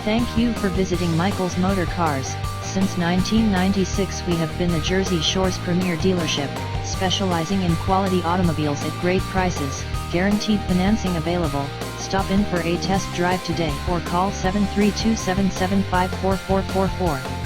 Thank you for visiting Michael's Motorcars. Since 1996 we have been the Jersey Shore's premier dealership, specializing in quality automobiles at great prices, guaranteed financing available. Stop in for a test drive today or call 732-775-4444.